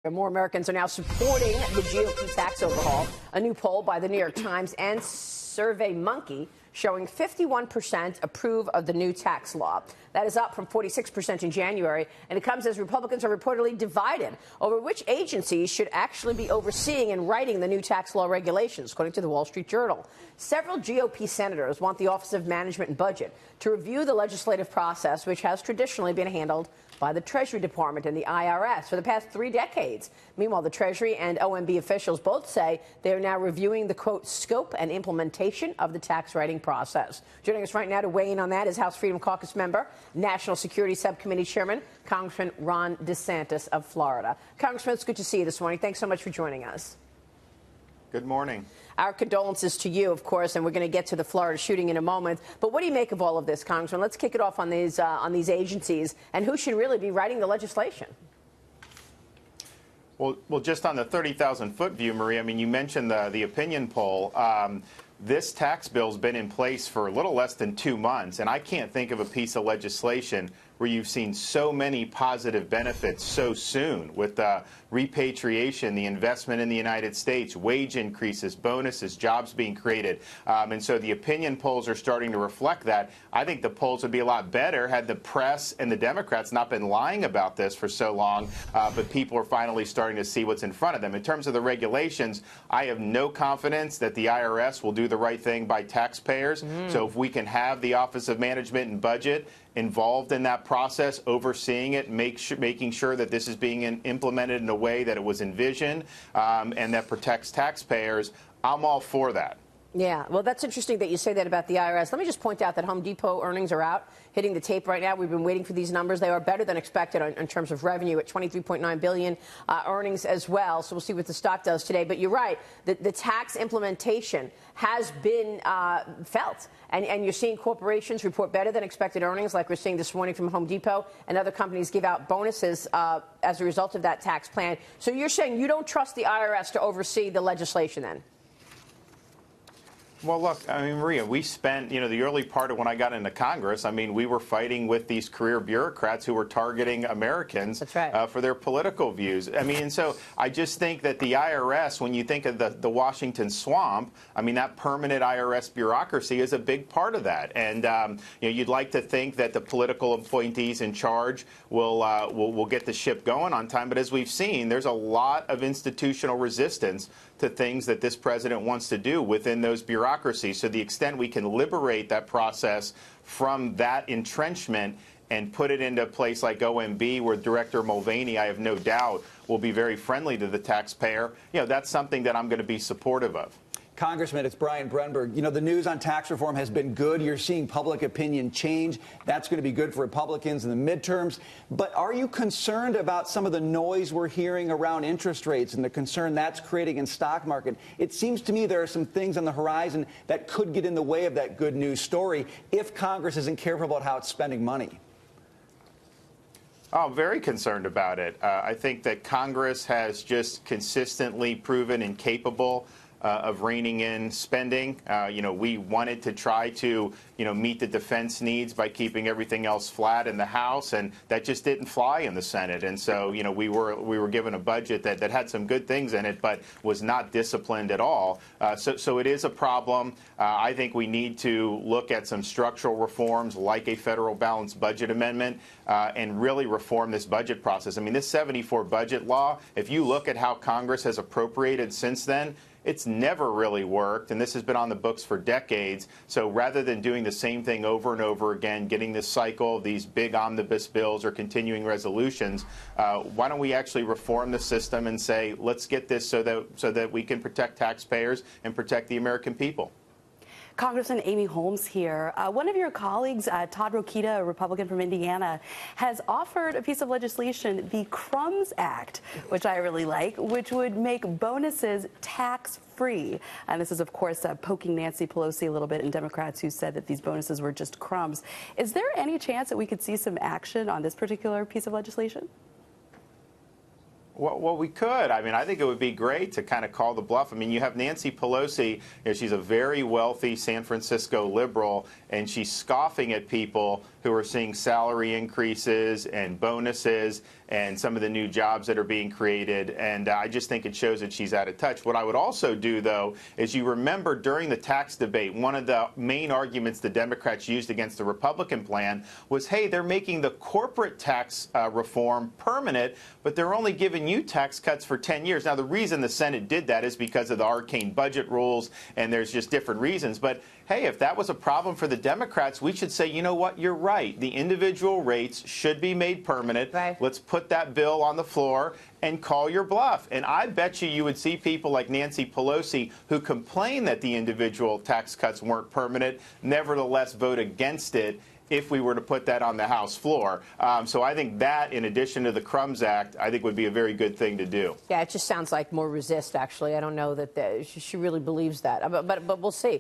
More Americans are now supporting the GOP tax overhaul. A new poll by the New York Times and SurveyMonkey showing 51% approve of the new tax law. That is up from 46% in January, and it comes as Republicans are reportedly divided over which agencies should actually be overseeing and writing the new tax law regulations, according to the Wall Street Journal. Several GOP senators want the Office of Management and Budget to review the legislative process, which has traditionally been handled by the Treasury Department and the IRS for the past 3 decades. Meanwhile, the Treasury and OMB officials both say they are now reviewing the, quote, scope and implementation of the tax writing process. Joining us right now to weigh in on that is House Freedom Caucus member, National Security Subcommittee Chairman, Congressman Ron DeSantis of Florida. Congressman, it's good to see you this morning. Thanks so much for joining us. Good morning. Our condolences to you, of course, and we're going to get to the Florida shooting in a moment. But what do you make of all of this, Congressman? Let's kick it off on these agencies and who should really be writing the legislation. Well, just on the 30,000-foot view, Marie, I mean, you mentioned the opinion poll. This tax bill's been in place for a little less than 2 months, and I can't think of a piece of legislation where you've seen so many positive benefits so soon with repatriation, the investment in the United States, wage increases, bonuses, jobs being created. And so the opinion polls are starting to reflect that. I think the polls would be a lot better had the press and the Democrats not been lying about this for so long, but people are finally starting to see what's in front of them. In terms of the regulations, I have no confidence that the IRS will do the right thing by taxpayers. So if we can have the Office of Management and Budget involved in that process, overseeing it, making sure that this is being implemented in a way that it was envisioned and that protects taxpayers, I'm all for that. Yeah, well, that's interesting that you say that about the IRS. Let me just point out that Home Depot earnings are out, hitting the tape right now. We've been waiting for these numbers. They are better than expected in terms of revenue at $23.9 billion, earnings as well. So we'll see what the stock does today. But you're right, the tax implementation has been felt. And you're seeing corporations report better than expected earnings, like we're seeing this morning from Home Depot, and other companies give out bonuses as a result of that tax plan. So you're saying you don't trust the IRS to oversee the legislation then? Well, look, I mean, Maria, we spent, the early part of when I got into Congress, I mean, we were fighting with these career bureaucrats who were targeting Americans That's right. For their political views. I mean, and so I just think that the IRS, when you think of the Washington swamp, I mean, that permanent IRS bureaucracy is a big part of that. And, you'd like to think that the political appointees in charge will get the ship going on time. But as we've seen, there's a lot of institutional resistance to things that this president wants to do within those bureaucracies. So the extent we can liberate that process from that entrenchment and put it into a place like OMB, where Director Mulvaney, I have no doubt, will be very friendly to the taxpayer, that's something that I'm going to be supportive of. Congressman, it's Brian Brenberg. The news on tax reform has been good. You're seeing public opinion change. That's going to be good for Republicans in the midterms. But are you concerned about some of the noise we're hearing around interest rates and the concern that's creating in stock market? It seems to me there are some things on the horizon that could get in the way of that good news story if Congress isn't careful about how it's spending money. Oh, very concerned about it. I think that Congress has just consistently proven incapable of reining in spending. We wanted to try to, meet the defense needs by keeping everything else flat in the House, and that just didn't fly in the Senate. And so, we were given a budget that had some good things in it, but was not disciplined at all. So it is a problem. I think we need to look at some structural reforms like a federal balanced budget amendment and really reform this budget process. I mean, this 74 budget law, if you look at how Congress has appropriated since then, it's never really worked, and this has been on the books for decades. So rather than doing the same thing over and over again, getting this cycle of these big omnibus bills or continuing resolutions, why don't we actually reform the system and say, let's get this so that we can protect taxpayers and protect the American people? Congressman Amy Holmes here. One of your colleagues, Todd Rokita, a Republican from Indiana, has offered a piece of legislation, the Crumbs Act, which I really like, which would make bonuses tax-free. And this is, of course, poking Nancy Pelosi a little bit and Democrats who said that these bonuses were just crumbs. Is there any chance that we could see some action on this particular piece of legislation? Well, we could. I mean, I think it would be great to kind of call the bluff. I mean, you have Nancy Pelosi. She's a very wealthy San Francisco liberal, and she's scoffing at people who are seeing salary increases and bonuses and some of the new jobs that are being created. And I just think it shows that she's out of touch. What I would also do, though, is you remember during the tax debate, one of the main arguments the Democrats used against the Republican plan was, hey, they're making the corporate tax reform permanent, but they're only giving you tax cuts for 10 years. Now, the reason the Senate did that is because of the arcane budget rules, and there's just different reasons. But hey, if that was a problem for the Democrats, we should say, you know what, you're right. The individual rates should be made permanent. Right. Let's put that bill on the floor and call your bluff. And I bet you would see people like Nancy Pelosi who complain that the individual tax cuts weren't permanent, nevertheless vote against it if we were to put that on the House floor. So I think that, in addition to the Crumbs Act, I think would be a very good thing to do. Yeah, it just sounds like more resist, actually. I don't know that she really believes that, but we'll see.